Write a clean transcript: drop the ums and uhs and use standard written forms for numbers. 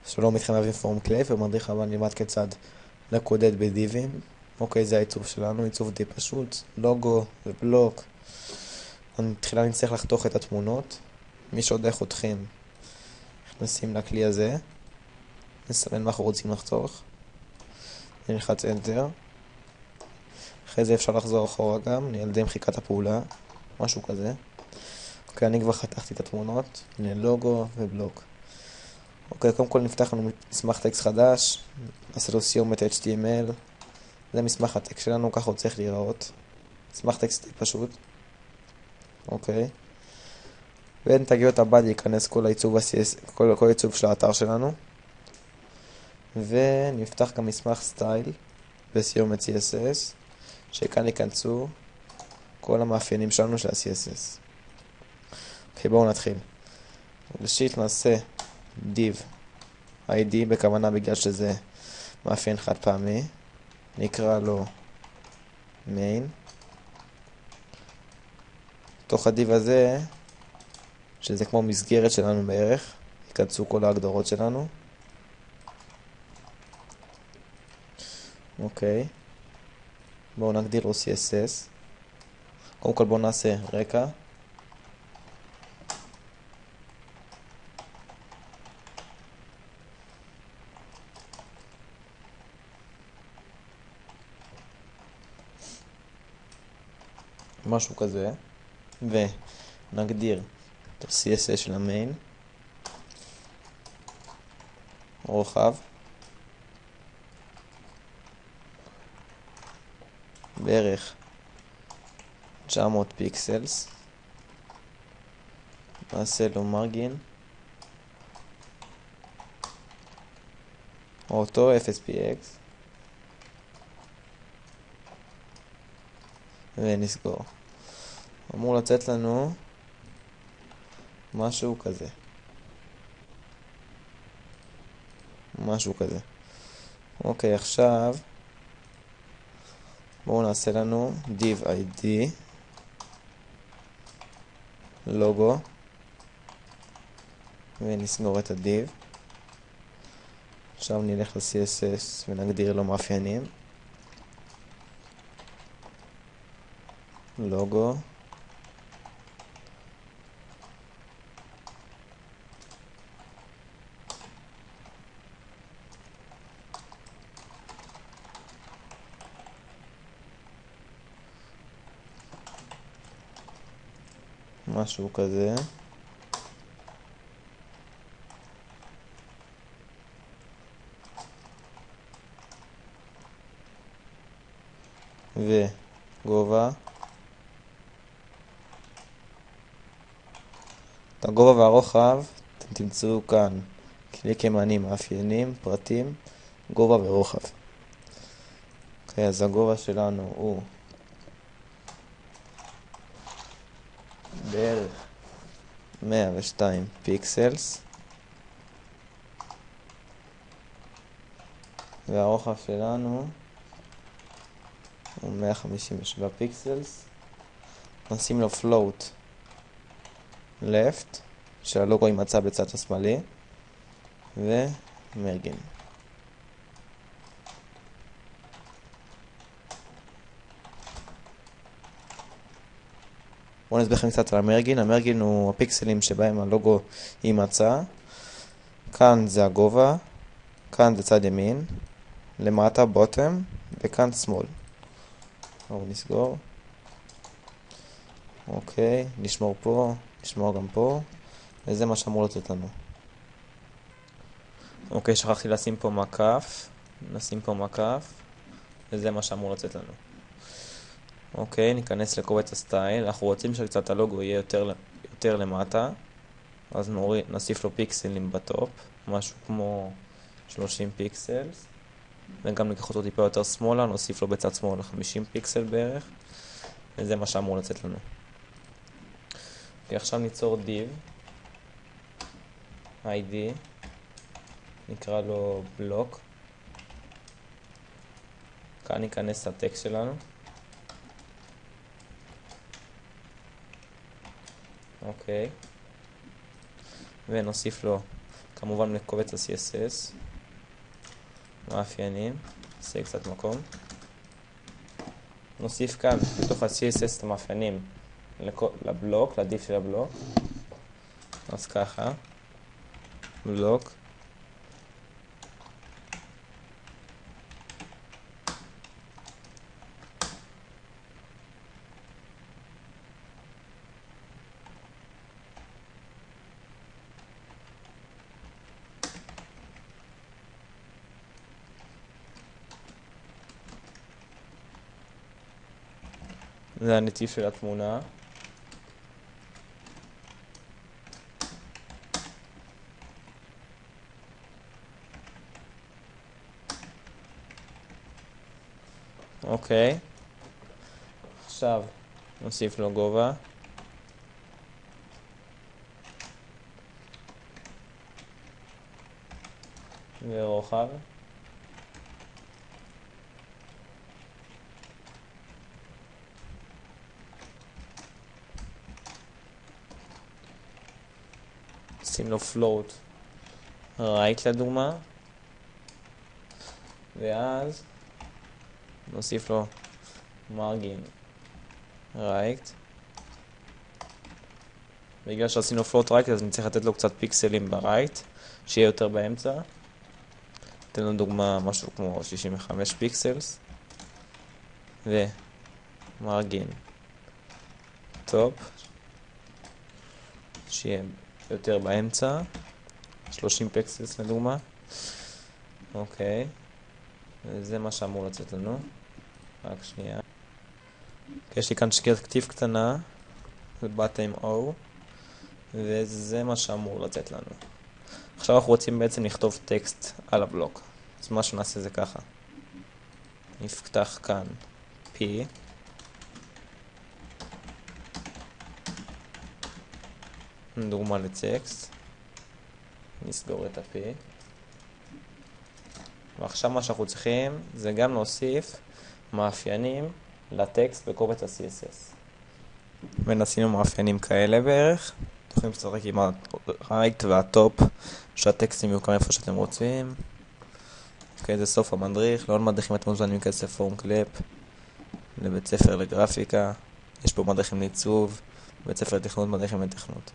שלום איתכם אבי פורם קלייף ומדריך הבא נלמד כיצד לקודד בדיבים. אוקיי, זה העיצוב שלנו, עיצוב די פשוט, לוגו ובלוק. תחילה נצטרך לחתוך את התמונות. מי שעוד חותכים, נכנסים לכלי הזה, נסמן מה אנחנו רוצים לחתוך, נלחץ Enter. אחרי זה אפשר לחזור אחורה גם, על ידי מחיקת הפעולה, משהו כזה. אוקיי, אני כבר חתכתי את התמונות, הנה לוגו ובלוק. אוקיי, קודם כל נפתח לנו מסמך טקסט חדש, נעשה לו סיומת HTML, זה מסמך הטקסט שלנו, ככה הוא צריך להיראות. מסמך טקסט פשוט. אוקיי. בין תגיות הבא ייכנס כל העיצוב של האתר שלנו. ונפתח גם מסמך סטייל בסיומת CSS, שכאן ייכנסו כל המאפיינים שלנו של ה-CSS. אוקיי, בואו נתחיל. ראשית נעשה div ID, בכוונה בגלל שזה מאפיין חד פעמי. נקרא לו main. תוך הדיב הזה, שזה כמו מסגרת שלנו בערך, ייכנסו כל ההגדרות שלנו. אוקיי. בואו נגדיר לו CSS. קודם כל בואו נעשה רקע. משהו כזה. ונגדיר את ה-CSS של המיין. רוחב. בערך 900 פיקסלס. נעשה לו מרגין. אוטו FSPX. ונסגור. אמור לצאת לנו משהו כזה. אוקיי, עכשיו בואו נעשה לנו div ID לוגו ונסגור את הdiv. עכשיו נלך ל-CSS ונגדיר לו מאפיינים. לוגו, משהו כזה. וגובה. את הגובה והרוחב אתם תמצאו כאן קליק ימני, מאפיינים, פרטים, גובה ורוחב. אוקיי, אז הגובה שלנו הוא בערך 102 פיקסלס, והרוחב שלנו הוא 157 פיקסלס. נשים לו float left, שהלוגו יימצא בצד השמאלי, ומרגין. בואו נסביר לכם קצת על המרגין. המרגין הוא הפיקסלים שבהם הלוגו יימצא. כאן זה הגובה, כאן זה צד ימין, למטה בוטם, וכאן שמאל. בואו נסגור. אוקיי, נשמור פה, נשמור גם פה, וזה מה שאמור לתת לנו. אוקיי, שכחתי לשים פה מקף, נשים פה מקף, וזה מה שאמור לצאת לנו. אוקיי, ניכנס לקובץ הסטייל. אנחנו רוצים שקצת הלוגו יהיה יותר למטה, אז נוסיף לו פיקסלים בטופ, משהו כמו 30 פיקסלס, וגם ניקח אותו טיפה יותר שמאלה, נוסיף לו בצד שמאלה 50 פיקסל בערך, וזה מה שאמור לצאת לנו. עכשיו ניצור div ID, נקרא לו בלוק. כאן ניכנס לטקסט שלנו. אוקיי. ונוסיף לו כמובן לקובץ ה-CSS, מאפיינים, נעשה קצת מקום. נוסיף כאן בתוך ה-CSS את המאפיינים לבלוק, לדיף של הבלוק. אז ככה, בלוק. זה הנתיב של התמונה. אוקיי. עכשיו נוסיף לו גובה. ורוחב. שים לו float right לדוגמה, ואז נוסיף לו margin right. בגלל שעשינו float right אז נצטרך לתת לו קצת פיקסלים ב-right, שיהיה יותר באמצע. ניתן לו דוגמה משהו כמו 65 פיקסלס, ומרגין טופ שיהיה יותר באמצע, 30 פיקסלס לדוגמה. אוקיי, זה מה שאמור לצאת לנו. רק שנייה. יש לי כאן שקיעת כתיב קטנה בבטן O, וזה מה שאמור לצאת לנו. עכשיו אנחנו רוצים בעצם לכתוב טקסט על הבלוק. אז מה שנעשה זה ככה. נפתח כאן P. דוגמה לטקסט. נסגור את ה-P. ועכשיו מה שאנחנו צריכים זה גם להוסיף מאפיינים לטקסט בקובץ ה-CSS. ונשים מאפיינים כאלה בערך. אתם יכולים לשחק עם ה-right וה-top, שהטקסטים יהיו כאן איפה שאתם רוצים. אוקיי, זה סוף המדריך. לעוד מדריכים אתם מוזמנים להיכנס לפורום קלאפ, לבית ספר לגרפיקה. יש פה מדריכים לעיצוב, בית ספר לתכנות, מדריכים לתכנות.